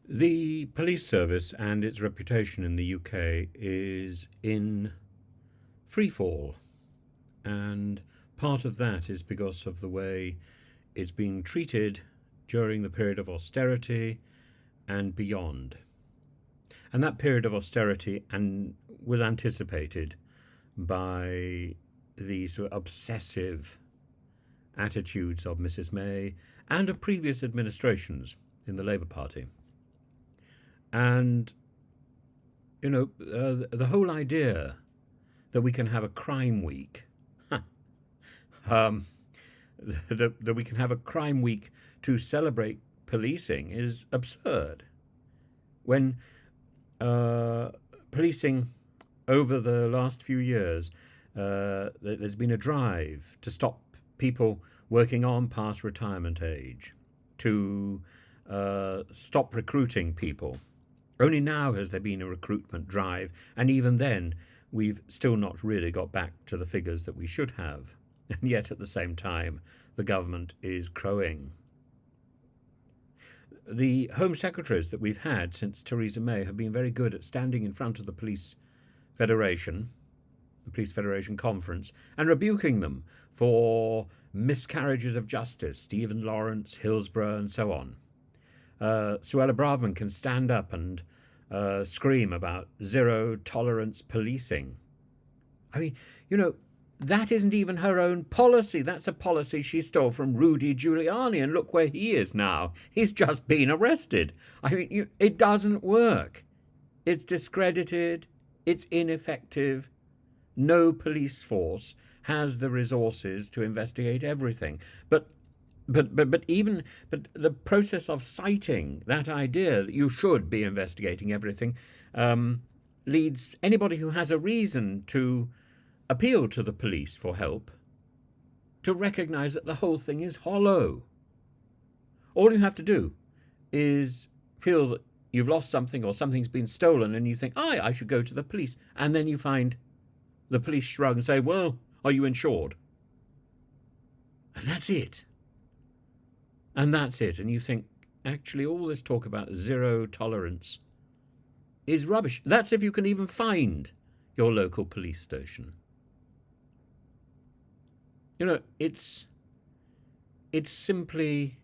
The police service and its reputation in the UK is in free fall, and part of that is because of the way it's being treated during the period of austerity and beyond. And that period of austerity was anticipated by the sort of obsessive attitudes of Mrs. May and of previous administrations in the Labour Party. And, the whole idea that we can have a crime week, um, that we can have a crime week to celebrate policing is absurd. When policing over the last few years, there's been a drive to stop people working on past retirement age, to stop recruiting people. Only now has there been a recruitment drive, and even then, we've still not really got back to the figures that we should have. And yet, at the same time, the government is crowing. The Home Secretaries that we've had since Theresa May have been very good at standing in front of the Police Federation, the Police Federation Conference, and rebuking them for miscarriages of justice, Stephen Lawrence, Hillsborough, and so on. Suella Braverman can stand up and scream about zero tolerance policing. I mean, that isn't even her own policy. That's a policy she stole from Rudy Giuliani, and look where he is now. He's just been arrested. I mean, it doesn't work. It's discredited. It's ineffective. No police force has the resources to investigate everything. But the process of citing that idea that you should be investigating everything leads anybody who has a reason to appeal to the police for help to recognize that the whole thing is hollow. All you have to do is feel that you've lost something or something's been stolen, and you think, I should go to the police. And then you find the police shrug and say, well, are you insured? And that's it. And that's it. And you think, actually, all this talk about zero tolerance is rubbish. That's if you can even find your local police station. It's simply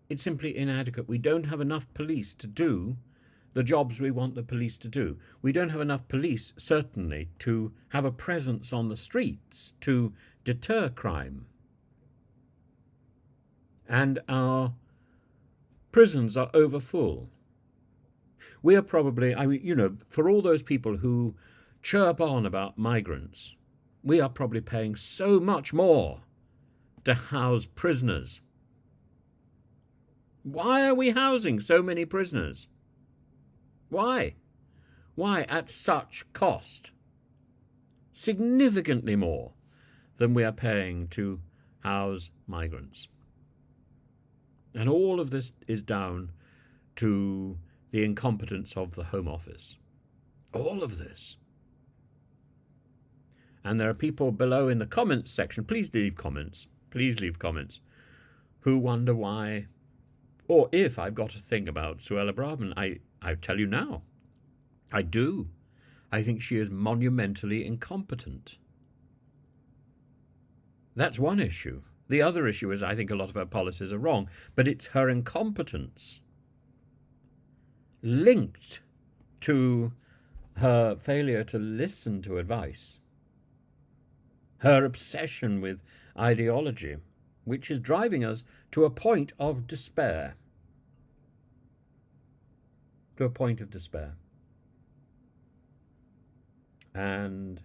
inadequate. We don't have enough police to do the jobs we want the police to do. We don't have enough police, certainly, to have a presence on the streets to deter crime. And our prisons are overfull. We are probably, for all those people who chirp on about migrants, we are probably paying so much more to house prisoners. Why are we housing so many prisoners? Why? Why at such cost? Significantly more than we are paying to house migrants. And all of this is down to the incompetence of the Home Office. All of this. And there are people below in the comments section, please leave comments, who wonder why, or if I've got a thing about Suella Braverman. I tell you now, I do. I think she is monumentally incompetent. That's one issue. The other issue is I think a lot of her policies are wrong, but it's her incompetence linked to her failure to listen to advice, her obsession with ideology, which is driving us to a point of despair. To a point of despair. And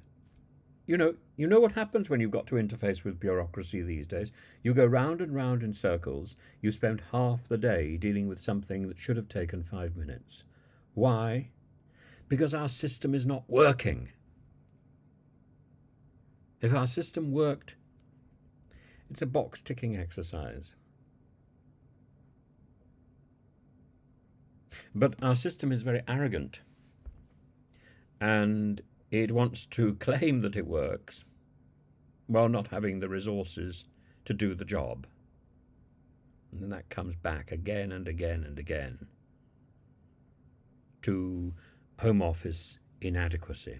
you know what happens when you've got to interface with bureaucracy these days? You go round and round in circles. You spend half the day dealing with something that should have taken 5 minutes. Why? Because our system is not working. If our system worked, it's a box-ticking exercise. But our system is very arrogant, and it wants to claim that it works while not having the resources to do the job. And then that comes back again and again and again. to Home Office inadequacy.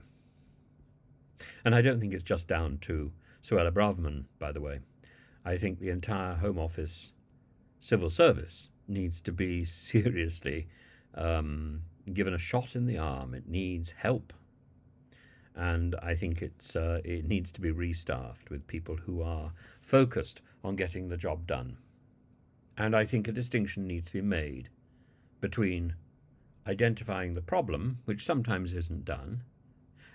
And I don't think it's just down to Suella Braverman, by the way. I think the entire Home Office civil service needs to be seriously given a shot in the arm. It needs help. And I think it needs to be restaffed with people who are focused on getting the job done. And I think a distinction needs to be made between identifying the problem, which sometimes isn't done,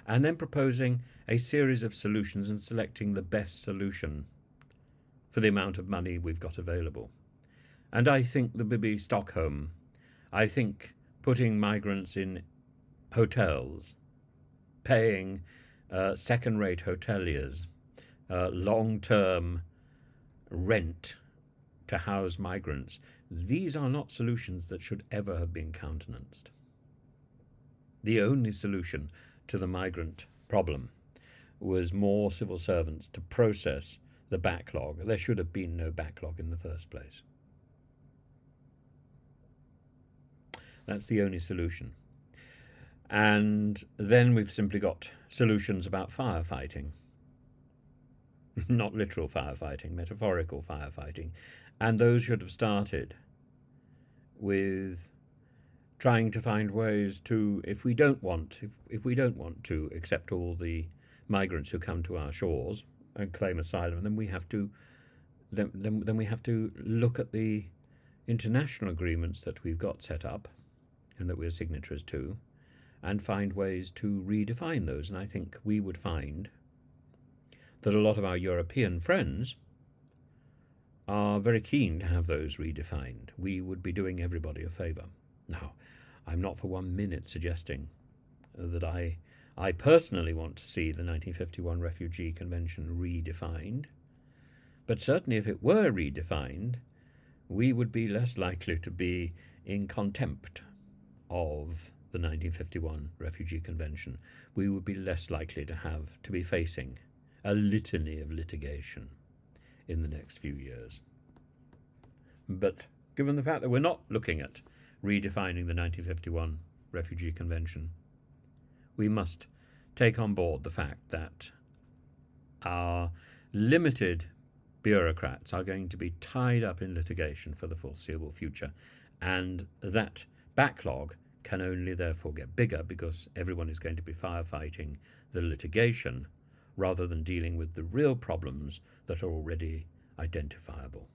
and then proposing a series of solutions and selecting the best solution for the amount of money we've got available. And I think there will be Stockholm. I think putting migrants in hotels, paying second-rate hoteliers long-term rent to house migrants, these are not solutions that should ever have been countenanced. The only solution to the migrant problem was more civil servants to process the backlog. There should have been no backlog in the first place. That's the only solution. And then we've simply got solutions about firefighting. Not literal firefighting, metaphorical firefighting. And those should have started with trying to find ways to, if we don't want to accept all the migrants who come to our shores and claim asylum, then we have to look at the international agreements that we've got set up and that we're signatories to, and find ways to redefine those. And I think we would find that a lot of our European friends are very keen to have those redefined. We would be doing everybody a favour. Now, I'm not for 1 minute suggesting that I personally want to see the 1951 Refugee Convention redefined, but certainly if it were redefined, we would be less likely to be in contempt of the 1951 Refugee Convention. We would be less likely to be facing a litany of litigation in the next few years. But given the fact that we're not looking at redefining the 1951 Refugee Convention, we must take on board the fact that our limited bureaucrats are going to be tied up in litigation for the foreseeable future, and that backlog can only therefore get bigger because everyone is going to be firefighting the litigation rather than dealing with the real problems that are already identifiable.